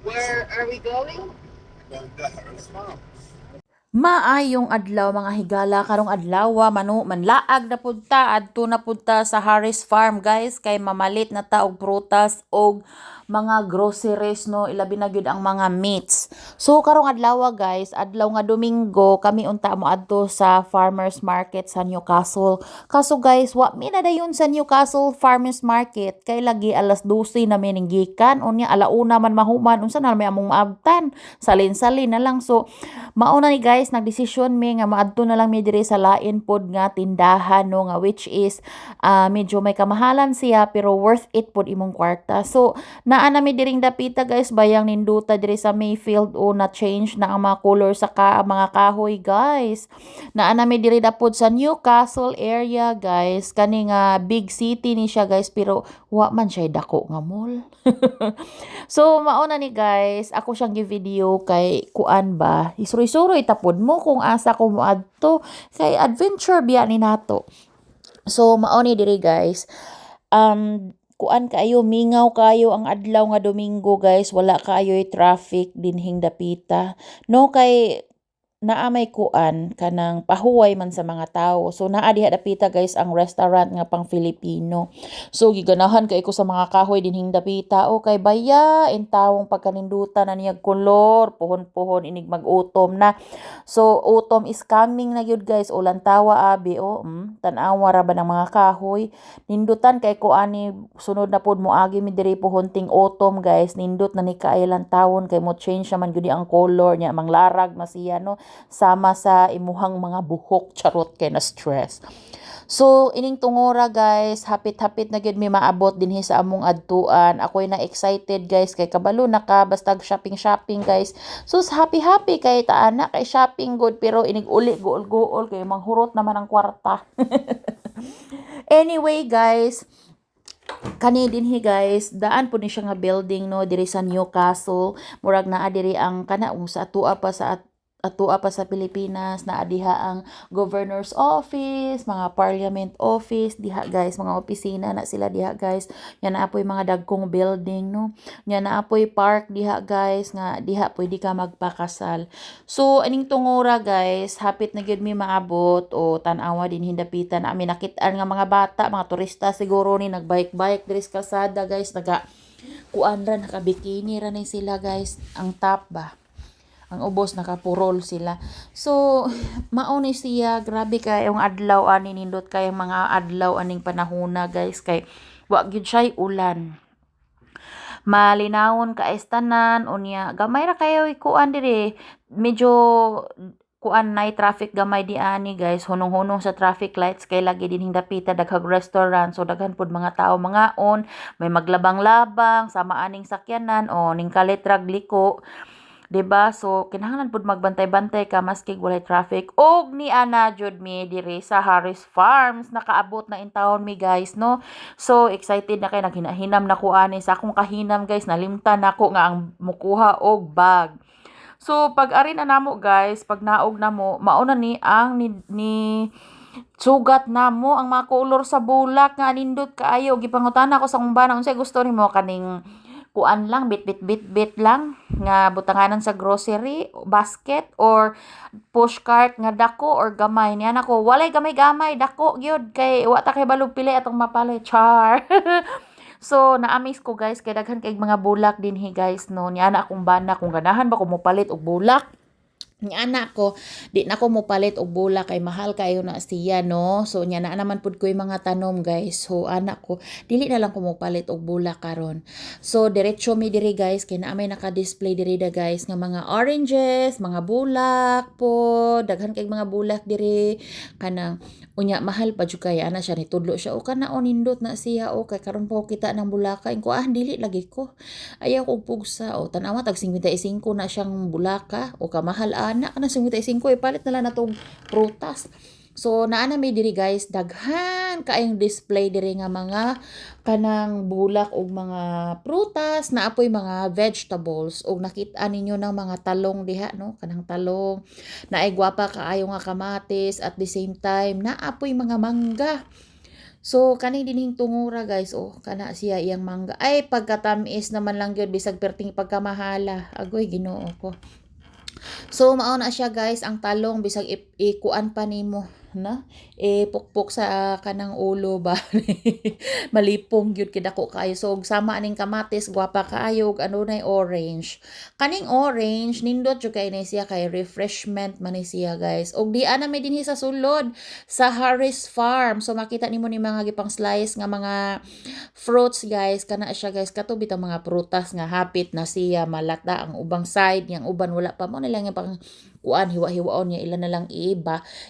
Where are we going? Maayong adlaw mga higala karong adlaw manlaag na pudta adto na pudta sa Harris Farm guys kay mamalit na ta og prutas og mga groceries no ilabi na gyud ang mga meats. So karong adlaw guys, adlaw nga Domingo kami unta mo adto sa Farmers Market sa Newcastle. Kaso guys, wa mi na dayon sa Newcastle Farmers Market kay lagi alas 12 na mininggikan unya alauna man mahuman unsa na may among maabtan. Salin-salin na lang so mauna ni guys nagdesisyon mi nga maadto na lang mi diri sa lain pod nga tindahan no nga which is medyo may kamahalan siya pero worth it pod imong kwarta. So naa na mi diring dapita guys bayang ninduta diri sa Mayfield o na change na ang mga color sa mga kahoy guys. Naa na mi diri dapod sa Newcastle area guys kani nga big city ni siya guys pero wa man siya dako nga mall. So mauna ni guys ako siyang gi-video kay kuan ba isuroy-suroy tapod mo kung asa ko moadto kay adventure biya ni nato. So mao ni diri guys kuan kayo mingaw kayo ang adlaw nga Domingo guys wala kayo'y traffic dinhing dapita no kay naa may kuan kanang pahuway man sa mga tao. So naa diha dapita guys ang restaurant nga pang Filipino. So giganahan kay ko sa mga kahoy dinhing dapita o kay baya in tawong pagkanindutan na niyag kolor puhon-puhon inig mag-utom na. So utom is coming na gyud guys ulan tawa abi tan-awa ra ba ng mga kahoy. Nindutan kay ko ani sunod na pod moagi mi diri puhonting autumn guys nindot na ni kailan tawon kay mo change naman gyud ang color niya manglarag na siya no sama sa imuhang mga buhok charot kay na stress. So ining tungora guys hapit-hapit na gyud mi maabot dinhi sa among adtuan. Ako'y na excited guys kay kabalo na ka basta shopping guys. So happy kay taana kay shopping good pero inig uli guol-guol kay manghurot naman ang kwarta. Anyway guys, kani dinhi guys daan po ni siya nga building no diri sa Newcastle murag naa diri ang kana sa atua pa sa Pilipinas naa diha ang governor's office mga parliament office diha guys mga opisina na sila diha guys nya naapoy mga dagkong building no nya naapoy park diha guys nga diha pwede ka magpakasal. So aning tungora guys hapit na gyud mi maabot o tan-awa din hindapitan na ami nakit-an nga mga bata mga turista siguro ni nagbike-bike diri sa kalsada guys kuan ra nakabikini ra ni sila guys ang top ba ang ubos nakapurol sila. So mao ni siya grabe kay yung adlaw ani nindot kay mga adlaw aning panahona guys kay wa gyud siya ulan malinawon ka estanan unya gamay ra kayo kuan diri medyo kuan nay traffic gamay di ani guys hunong-hunong sa traffic lights kay lagi dinhing dapita daghang restaurant so daghan pud mga tao mga on may maglabang-labang sama aning sakyanan o ning kalitrag liko. Diba? So, kinahanglan pud magbantay-bantay ka maski walay traffic. Og ni ana jud mi diri sa Harris Farms nakaabot na in town mi guys no. So, excited na kay naghinam na ko ani sa akong kahinam guys nalimtan nako nga ang mukuha og bag. So, pag ari na namo guys, pag naog namo, mauna ni ang ni sugat namo ang mga color sa bulak nga nindot kaayo gipangutana ko sa akong bana unsay gusto nimo kaning kuan lang bit lang nga butanganan sa grocery basket or pushcart nga dako or gamay niya nako walay gamay dako gyud kay wa ta kay balog pili atong mapalay char. So na-amaze ko guys kay daghan kay mga bulak dinhi guys no niya na akong bana kung ganahan ba ko mopalit og bulak ni anak ko di na ko mopalit og bulak kay mahal kayo na siya no so nya na naman pud ko mga tanom guys so anak ko dili na lang ko mopalit og bulak karon so diretso mi diri guys kay naamay naka-display diri da guys nga mga oranges mga bulak po daghan kay mga bulak diri kanang unya mahal pa jud kay ana siya nitudlo siya o kana nindot na siya o kay karon po kita ng bulaka ko dili lagi ko ayaw ko pugsa o tanawa tag 55 na siyang bulaka o kamahal ana kana 55 ipalit na lang natong prutas. So naa na may diri guys daghan kaayong display diri nga mga kanang bulak og mga prutas naapoy mga vegetables og nakita ninyo ng mga talong diha no kanang talong naay gwapa kaayo nga kamatis at the same time naapoy mga mangga. So kani dinhing tungura guys, oh kana siya iyang mangga. Ay pagkatamis naman lang gyud bisag perting pagkamahala. Agoy Ginoo ko. So mao na siya guys ang talong bisag ikuan pa nimo na pukpok sa kanang ulo ba malipong gyud kidako kaayo so sama aning kamatis gwapa kaayo ug ano nay orange kaning orange nindot jud kay ni siya kay refreshment man ni siya guys ug di ana may dinhi sa sulod sa Harris Farm so makita nimo ni mga gipang slice nga mga fruits guys kana siya guys kato bitang mga prutas nga hapit na siya malata ang ubang side yang uban wala pa mo nilang yung pang kuan hiwa-hiwaon niya ilan na lang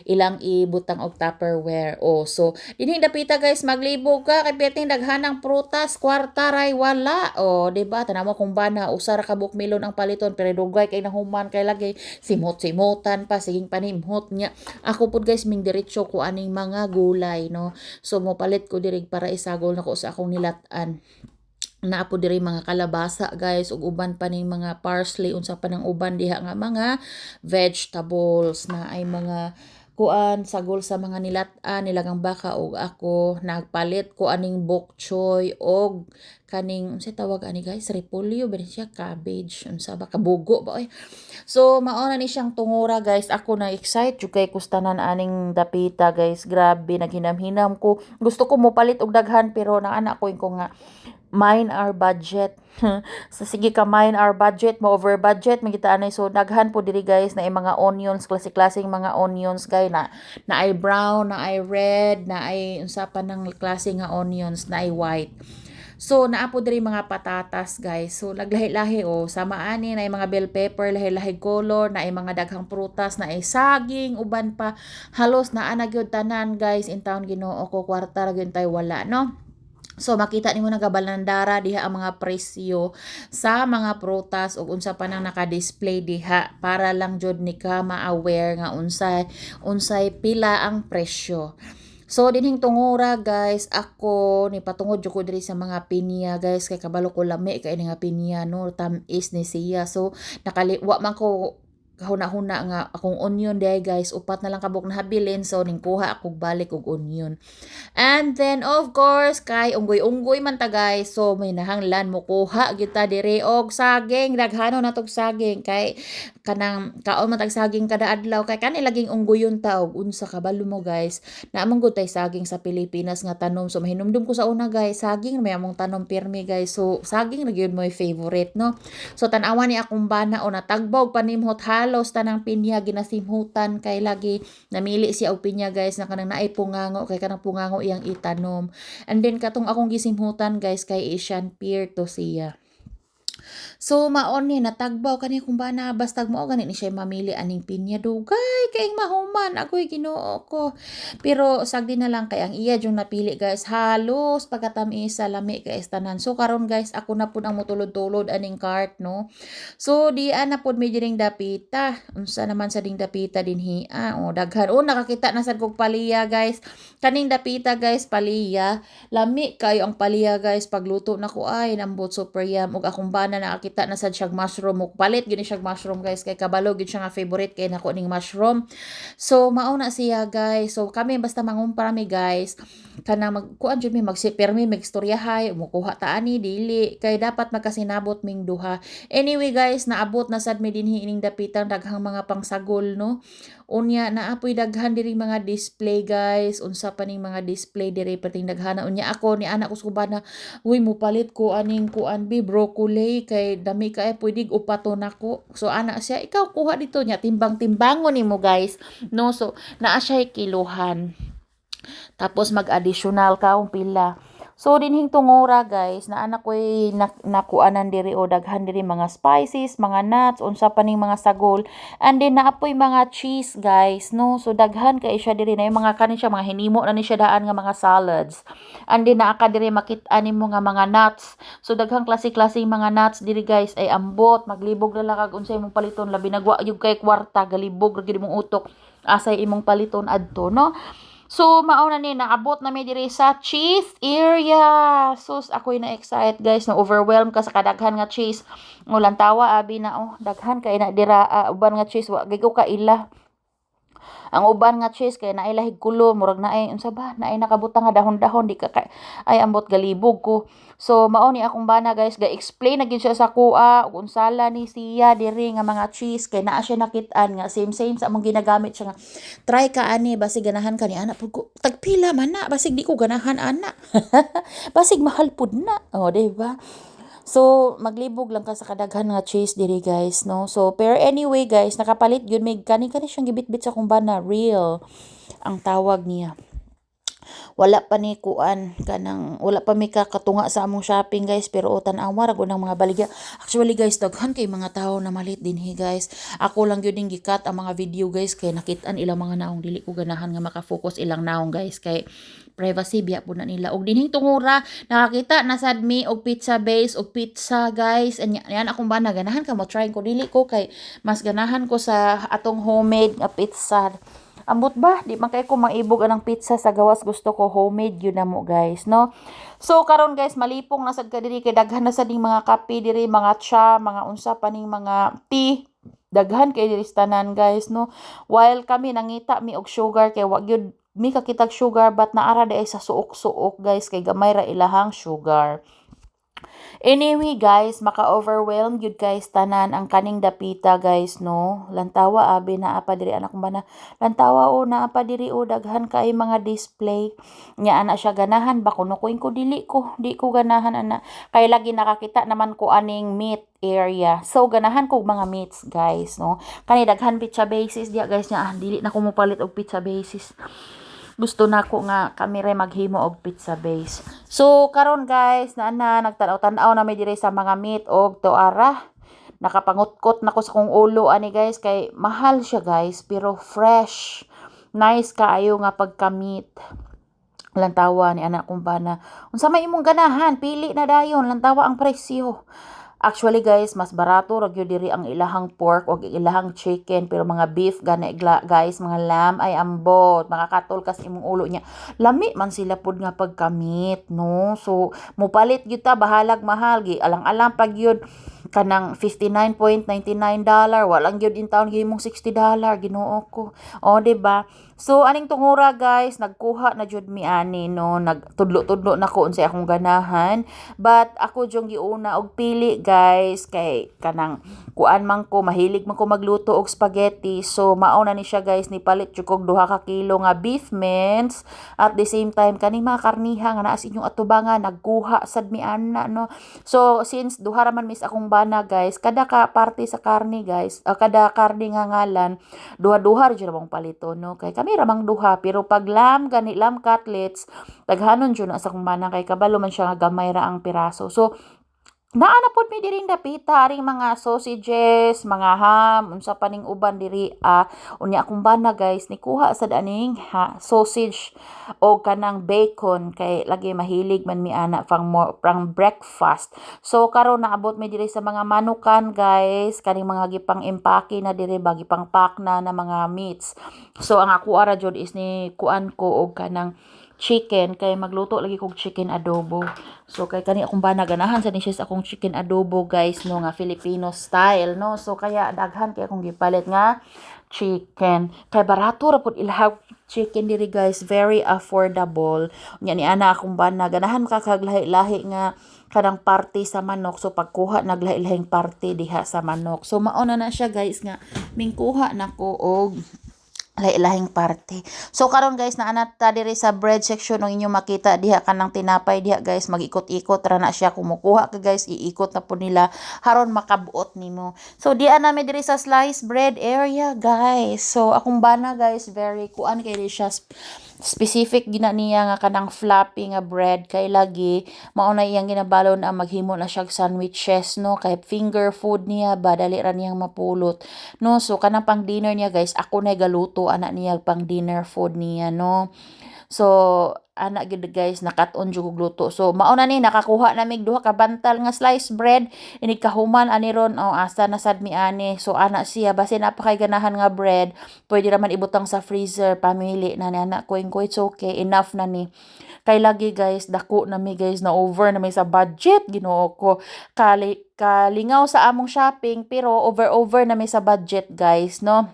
ilang ibutang og Tupperware so dinhi dapita guys maglibog ka kay perting daghanang prutas kwarta ray wala di ba tanamo kung bana usa ra ka bukmilon ang paliton pero dugay kay nahuman kay lagi simot-simotan pa siging panimhot niya ako pud guys ming diretso ko aning mga gulay no so mopalit ko diri para isagol nako sa akong nilat-an naapo diri mga kalabasa guys ug uban pa ning mga parsley unsa pa nang uban diha nga mga vegetables na ay mga kuan sagol sa mga nilat-an nilagang baka ug ako nagpalit ko aning bok choy og kaning unsa tawag ani guys repolyo ba siya cabbage unsa ba kabugo ba so mao na ni siyang tungura guys ako na excite jud kay kustanan aning dapita guys grabe naghinam-hinam ko gusto ko mo palit og daghan pero naana ko nga mind our budget. So sige ka mind our budget mo over budget magita anay so daghan po diri guys na ay mga onions klase-klaseng mga onions guys na ay brown na ay red na ay unsa pa nang klase nga onions na ay white. So naapo diri mga patatas guys. So naglahi-lahi sama ani na ay mga bell pepper lahi-lahi color na ay mga daghang prutas na ay saging uban pa halos naa na gyud tanan guys in town Ginoo ko kwarta ra gyud tay wala no. So makita nimo nagabalandara diha ang mga presyo sa mga prutas ug unsa pa nang naka-display diha para lang jud ni ka ma-aware nga unsay pila ang presyo. So dinhing tungura guys ako ni patungod jud ko diri sa mga pinya guys kay kabalo ko lami kay nga pinya no tamis ni siya. So nakaliwa man ko kahuna-huna nga akong onion day guys upat na lang kabuk na habilin so ning kuha ako balik og onion and then of course kay unggoy-unggoy man ta guys so may nahanglan mo kuha gyud ta diri og saging daghano na tog saging kay kanang kaon man tag saging kada adlaw kay kani laging unggoyon ta og unsa kabalo mo guys naamong gud tay saging sa Pilipinas nga tanom so mahinumdum ko sa una guys saging may among tanom pirmi guys so saging ra gyud mo favorite no so tan-awan ni akong bana o natagbaw panimhot halos tanang pinya ginasimhutan kay lagi namili siya og pinya guys na kanang naay pungango kay kanang pungango iyang itanom and then katong akong gisimhutan guys kay Asian pear to siya. So maon ni natagbaw kani kung bana basta mo gani ni siya mamili aning pinya dugay kay mahuman agoy Ginoo ko. Pero sagdi na lang kay ang iya jung napili guys halos pagkatamis sa lami kay tanan. So karon guys ako na pud ang motulod-tulod aning cart no. So di ana pud may diring dapita. Unsa naman sa ding dapita dinhi daghan nakakita na sad kog paliya guys. Kaning dapita guys paliya lami kayo ang paliya guys pagluto nako ay nambot super yum ug akong bana nakakita na sad siyang mushroom ug palit gini siyang mushroom guys kay kabalo gid siya nga favorite kay nako ning mushroom so mao na siya guys so kami basta mangumpara mi guys kanang magkuan jud mi magsipirmi magstoryahay mukuha ta ani dili kay dapat magkasinabot ming duha anyway guys naabot na sad mi dinhi ining dapitan daghang mga pangsagol no unya naapoy daghan diri mga display guys unsa pa ning mga display diri pating daghana unya ako ni anak ko subana uy mupalit ko aning kuan bi broccoli kay dami kay pwede upaton nako so ana siya ikaw kuha dito nya timbang-timbangon nimo guys no so naa siya kiluhan tapos mag-additional ka kung pila. So dinhing tungura guys na anak ko'y nakuanan diri o daghan diri mga spices, mga nuts, unsa pa ning mga sagol. And then naapoy mga cheese guys no. So daghan kay siya diri na yung mga kanin siya mga hinimo na ni siya daan nga mga salads. And then naa ka diri makit-an nimo nga mga nuts. So daghang klase-klase mga nuts diri guys ay ambot, maglibog na lang kag unsay imong paliton labi nagwa gyud kay kwarta galibog ra gyud imong utok asay imong paliton adto no. So, mauna ni, naabot na may diri sa cheese area. Sus, ako'y na-excite, guys. Na-overwhelm ka sa kadaghan nga cheese. Ulang tawa, abi na, daghan kay na dira, uban nga cheese. Wag ko ka ila. Ang uban nga cheese kay naay lahig kulo, murag naay unsa ba, naay nakabutang nga dahon-dahon di ka ay ambot galibog ko. So mao ni akong bana guys, ga-explain na gid siya sa kuha ug unsala ni siya diri nga mga cheese kay naa siya nakit-an nga same sa among ginagamit siya nga try ka ani basig ganahan ka ni ana pud ko tagpila man na basig di ko ganahan ana. Basig mahal pud na. Oh, di ba? So, maglibog lang ka sa kadaghan nga cheese diri guys, no? So, pero anyway guys, nakapalit yun may kani siyang gibit-bit sa kumbana, real ang tawag niya. Wala pa ni kuan wala pa mi kakatunga sa among shopping guys, pero tan-awa ra ng mga baligya. Actually guys, daghan kay mga tao na malit dinhi guys. Ako lang gyud ning gikat ang mga video guys kay nakit-an ilang mga naong dili ko ganahan nga maka-focus ilang naong guys kay privacy biya po na nila. Og dinhing tungura nakakita na sad mi og pizza base og pizza guys. And yan akong ba ganahan ka mo try ko dili ko kay mas ganahan ko sa atong homemade nga pizza. Ambot ba? Di man kay ko maibog anang pizza sa gawas, gusto ko homemade yun na mo guys, no? So karon guys, malipong nasad ka diri kay daghan na sad ning mga kape diri, mga cha, mga unsa pa ning mga tea. Daghan kay diri tanan guys, no? While kami nangita mi og sugar kay wa gyud mi kakitag sugar but naara day sa suok-suok guys kay gamay ra ilahang sugar. Anyway guys, maka-overwhelm yun guys tanan ang kaning dapita guys, no? Lantawa abi na apa diri anak ba na lantawa o na apa diri o daghan kay mga display. Nya ana siya ganahan ba kuno ko di ko ganahan ana. Kay lagi nakakita naman ko aning meat area. So ganahan ko mga meats guys, no? Kani daghan pizza bases diya guys nya dili na ko mopalit og pizza bases. Gusto na ko nga kami rin maghimo og pizza base. So karon guys na nagtanaw-tanaw na may dire sa mga meat og tuara. Nakapangutkot na ko sa kong ulo ani guys kay mahal siya guys pero fresh. Nice kaayo nga pagka-meat. Lantawa ni anak kong bana. Unsa may imong ganahan, pili na dayon lantawa ang presyo. Actually guys, mas barato ra gyud diri ang ilahang pork o ilahang chicken pero mga beef gani guys, mga lamb ay ambot, mga katol kas imong ulo niya. Lami man sila pud nga pagkamit, no? So mopalit gyud ta bahalag mahal gi alang-alang pag gyud kanang $59.99 walang gyud in town gihimong $60 Ginoo ko. O di ba? So aning tungura guys, nagkuha na jud mi ani no, nagtudlo-tudlo na ko unsay akong ganahan, but ako jung giuna og pili guys kay kanang kuan man ko mahilig man ko magluto og spaghetti. So mao na ni siya guys, ni palit jud kog 2 ka kilo nga beef mince at the same time kaning mga karniha nga naa sa inyong atubangan nagkuha sad mi ana no. So since duha ra man mis akong bana guys, kada ka parte sa karni guys, kada karni nga ngalan duha-duha jud mong palito no, kay kami ramang duha pero pag lamb cutlets daghanon jud na sa akong bana kay kabalo man siya nga gamay ra ang piraso. So naa na pud mi diri dapita aring mga sausages, mga ham, unsa pa ning uban diri unya akong bana guys ni kuha sad aning sausage o kanang bacon kay lagi mahilig man mi ana pang breakfast. So karon naabot mi diri sa mga manukan guys, kaning mga gipang empake na diri bagi pang pack na mga meats. So ang ako ara jud is ni kuan ko og kanang chicken kay magluto lagi kog chicken adobo. So kay kani akong bana ganahan sa dishes akong chicken adobo guys no nga Filipino style no. So kaya daghan kay akong gipalit nga chicken. Kay barato ra pud ilahag chicken diri guys, very affordable. Nya ni ana akong bana ganahan makakaglahi-lahi nga kanang parte sa manok. So pagkuha naglahi-lahing parte diha sa manok. So mao na siya guys nga mingkuha nako og lahi-lahing parte. So karon guys naa ta diri sa bread section ng inyo makita diha kanang tinapay diha guys, magikot-ikot ra na siya kumukuha ka guys, iikot na po nila haron makabuot nimo. So diha na mi diri sa sliced bread area guys. So akong bana guys very kuan kay siya specific gina niya nga kanang floppy nga bread kay lagi mao na iyang ginabalon ang maghimo na siya sandwiches no, kay finger food niya ba dali ra niyang mapulot no. So kanang pang dinner niya guys ako na galuto ana niya pang dinner food niya no. So ana gid guys nakat-on jud luto. So mao na ni nakakuha na mig 2 ka bantal nga sliced bread ini kahuman ani ron asa na sad mi ani. So ana siya basin napakay ganahan nga bread pwede ra man ibutang sa freezer pamili na ni ana ko it's okay enough na ni. Kay lagi guys dako na mi guys na over na may sa budget Ginoo ko. Kalingaw sa among shopping pero over na may sa budget guys no.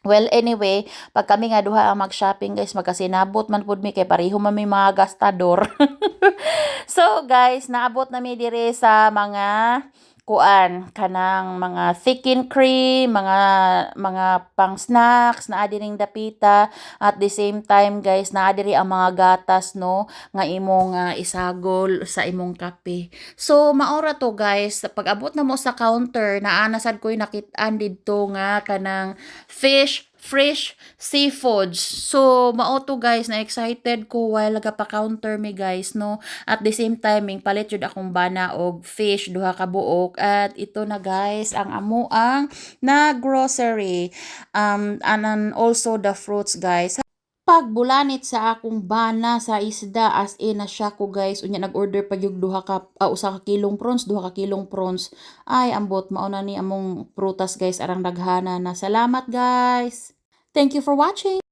Well, anyway, pag kami nga duha ang mag-shopping guys, magkasinabot man pud mi kay pareho man mi mga gastador. So guys, naabot na mi dire sa mga kuan kanang mga thickened cream, mga pang snacks na adi ring dapita at the same time guys naa diri ang mga gatas no nga imong isagol sa imong kape. So maora to guys, pag abot na mo sa counter naa na sad koy nakit-an didto nga kanang fresh seafoods. So, mao to guys, na excited ko while nagapa-counter mi guys, no? At the same time, palit jud akong bana og fish, duha ka buok. At ito na guys, ang amuang na grocery. And also the fruits guys. Pagbulanit sa akong bana sa isda as in na siya ko guys unya nag-order pa yung usa ka kilong prawns, duha ka kilong prawns. Ay ambot mao na ni among prutas guys arang daghana na. Salamat guys. Thank you for watching.